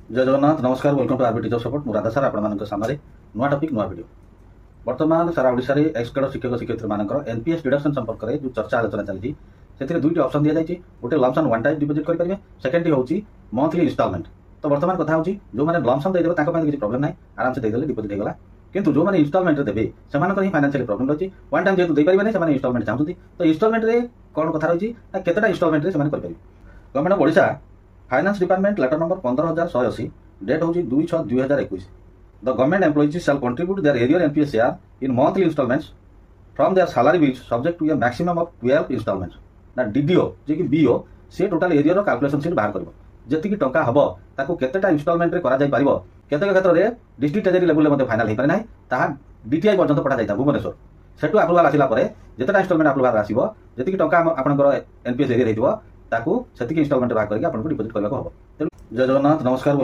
जय जगन्नाथ नमस्कार welcome to RB teacher support Radha sir आपण सामने नुआ टॉपिक नुआ वीडियो वर्तमान सारा ओडिशा रे एक्सग्रेड शिक्षक शिक्षयित्री मानकर एनपीएस डिडक्शन संपर्क में जो चर्चा आलोचना चलती से दुईटी ऑप्शन दि जाए गोटे लमसम वन टाइम डिपोजिट करेंगे सेकेंड हूँ मंथली इंस्टॉलमेंट। तो वर्तमान कथा हूँ जो मैंने लमसम देदेवे किसी प्रोब्लेम ना आराम से देदेले डिपोजिट होगा किंतु जो मैंने इंस्टॉलमेंट देवे से फाइनेंशियल प्रोब्लेम रही वन टाइम जेहतु देपारे से इंस्टॉलमेंट चाहते तो इंस्टॉलमेंट कौन कथा रही केतटा installment government of Odisha finance department letter number 15,180 date हूँ 2/6/2021 the government employees shall contribute their arrear NPS share in monthly installments from their salary which subject to a maximum of 12 installments ना DDO जे कि BO से total arrear calculation sheet बाहर करबो जेतिकी टंका हबो ताको केतेटा इंस्टॉलमेंट रे करा जाय परिबो केतेक क्षेत्र रे डिस्ट्रिक्ट ट्रेजरी लेवल मध्ये फाइनल हे पारे नै ताहा डीटीआई पर्यंत पठा जायता भुवनेश्वर सेटु अप्रूवल आसिला परे जेतेटा इंस्टॉलमेंट अप्रूवल आसीबो जेतिकी टंका आपनकर एनपीएस एरिया हेतिबो ताकू सेतिकी इंस्टॉलमेंट बाहर करके आपनको डिपोजिट करबाको हबो। जय जगन्नाथ नमस्कार।